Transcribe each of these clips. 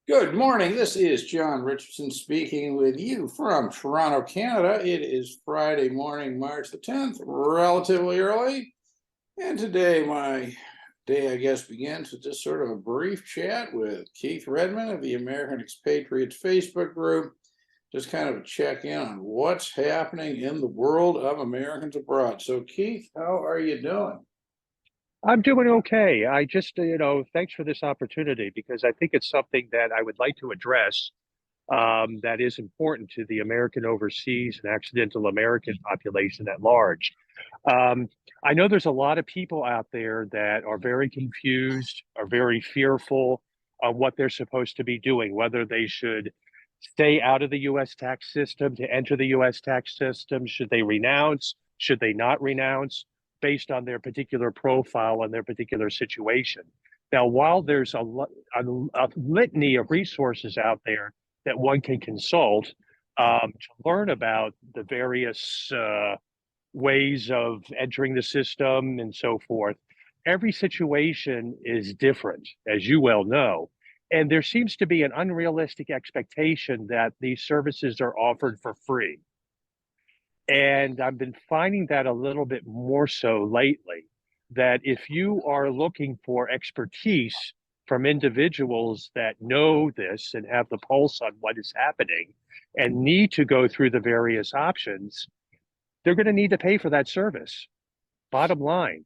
Good morning. This is John Richardson speaking with you from Toronto, Canada. It is Friday morning, March the 10th, relatively early. And today, my day, I guess, begins with just sort of a brief chat with Keith Redmond of the American Expatriates Facebook group. Just kind of a check in on what's happening in the world of Americans abroad. So, Keith, how are you doing? I'm doing okay. I just, thanks for this opportunity because I think it's something that I would like to address that is important to the American overseas and accidental American population at large. Um, I know there's a lot of people out there that are very confused, are very fearful of what they're supposed to be doing, whether they should stay out of the U.S. tax system to enter the U.S. tax system. Should they renounce? Should they not renounce based on their particular profile and their particular situation? Now, while there's a litany of resources out there that one can consult to learn about the various ways of entering the system and so forth. Every situation is different, as you well know. And there seems to be an unrealistic expectation that these services are offered for free. And I've been finding that a little bit more so lately, that if you are looking for expertise from individuals that know this and have the pulse on what is happening and need to go through the various options, they're going to need to pay for that service. Bottom line,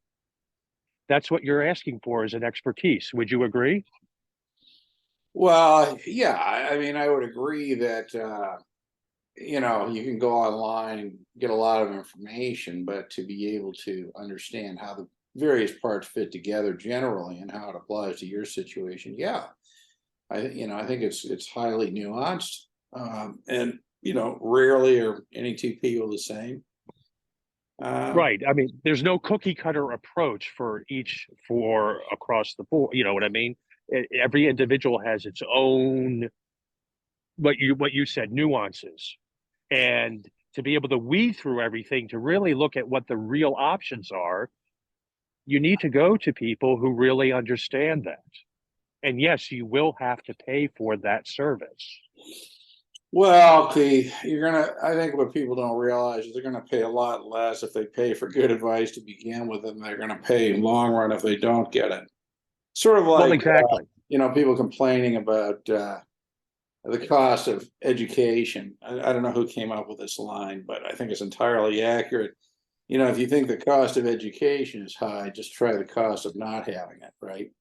that's what you're asking for is an expertise. Would you agree? Well, yeah, I mean, I would agree that you can go online and get a lot of information, but to be able to understand how the various parts fit together generally and how it applies to your situation, yeah, I think it's highly nuanced, and rarely are any two people the same. Right. I mean, there's no cookie cutter approach for across the board. You know what I mean? Every individual has its own what you said nuances, and to be able to weed through everything to really look at what the real options are, you need to go to people who really understand that. And yes, you will have to pay for that service. Well, I think what people don't realize is they're gonna pay a lot less if they pay for good advice to begin with, than they're gonna pay in long run if they don't get it. Sort of Well, like, exactly. people complaining about the cost of education. I don't know who came up with this line, but I think it's entirely accurate. If you think the cost of education is high, just try the cost of not having it, right?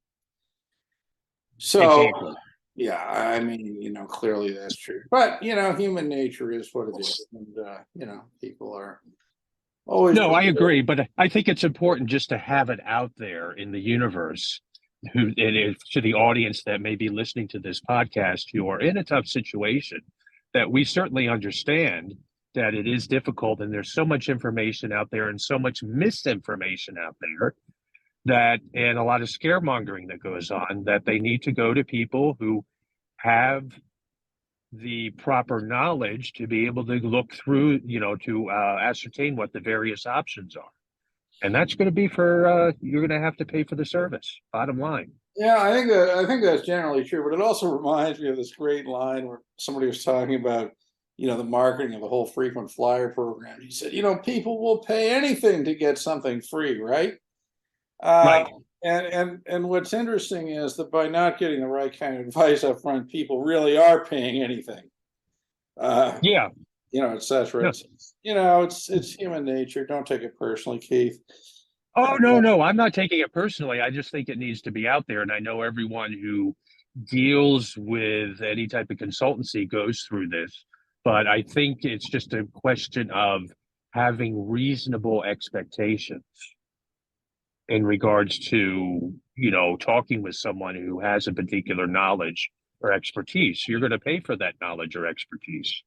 So, Exactly. yeah, I mean, clearly that's true. But, human nature is what it is. And, people are always. No, I agree, but I think it's important just to have it out there in the universe. Who and if to the audience that may be listening to this podcast, who are in a tough situation, that we certainly understand that it is difficult, and there's so much information out there and so much misinformation out there that, and a lot of scaremongering that goes on, that they need to go to people who have the proper knowledge to be able to look through, to ascertain what the various options are. And that's going to be you're going to have to pay for the service, bottom line. Yeah, I think that's generally true, but it also reminds me of this great line where somebody was talking about, the marketing of the whole frequent flyer program. He said, people will pay anything to get something free, right? Uh, Right. and what's interesting is that by not getting the right kind of advice up front, people really are paying anything. Uh, Yeah. et cetera. No. It's human nature. Don't take it personally, Keith. Oh, no, no. I'm not taking it personally. I just think it needs to be out there. And I know everyone who deals with any type of consultancy goes through this. But I think it's just a question of having reasonable expectations in regards to, talking with someone who has a particular knowledge or expertise. You're going to pay for that knowledge or expertise.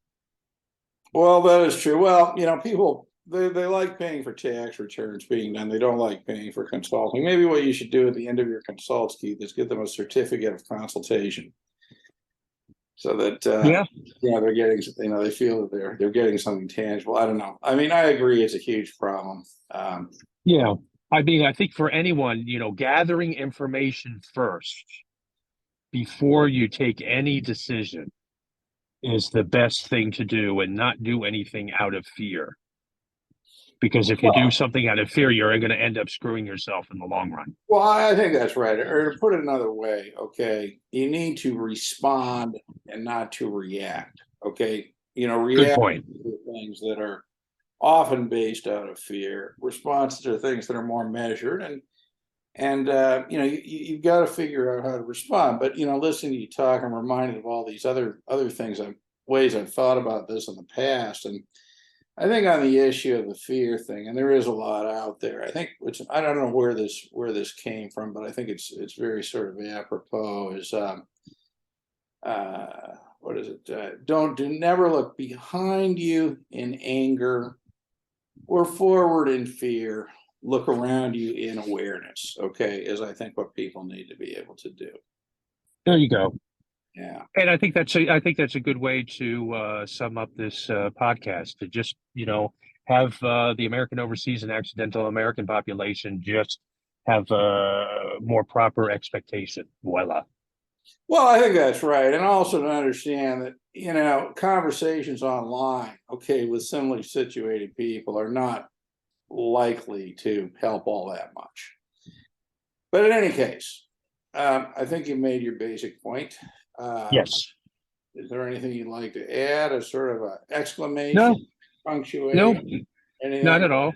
Well, that is true. Well, people they like paying for tax returns being done. They don't like paying for consulting. Maybe what you should do at the end of your consults, Keith, is give them a certificate of consultation, so that Yeah. they're getting, they feel that they're getting something tangible. I don't know. I mean, I agree, it's a huge problem. Yeah. I mean, I think for anyone, gathering information first before you take any decision is the best thing to do, and not do anything out of fear. Because if you do something out of fear, you're going to end up screwing yourself in the long run. Well, I think that's right. Or to put it another way, okay, you need to respond and not to react. Okay, Good react point. to things that are often based out of fear. Responses are things that are more measured, and you've got to figure out how to respond. But listening to you talk, I'm reminded of all these other things, ways I've thought about this in the past, and I think on the issue of the fear thing, and there is a lot out there. I think, which I don't know where this came from, but I think it's very sort of apropos. Is what is it? Never look behind you in anger or forward in fear. Look around you in awareness. Okay, is I think what people need to be able to do. There you go. Yeah. And I think that's a good way to sum up this podcast. To just have the American overseas and accidental American population just have a more proper expectation. Voila. Well, I think that's right. And also to understand that, conversations online, okay, with similarly situated people are not likely to help all that much. But in any case, I think you made your basic point. Yes. Is there anything you'd like to add? A sort of a exclamation, No. punctuation? Anything? Not at all.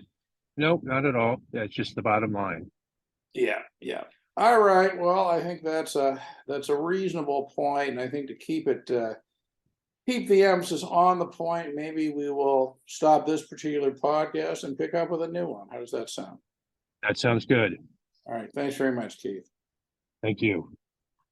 Nope, not at all. That's just the bottom line. Yeah. All right. Well, I think that's a reasonable point, and I think to keep the emphasis on the point, maybe we will stop this particular podcast and pick up with a new one. How does that sound? That sounds good. All right. Thanks very much, Keith. Thank you.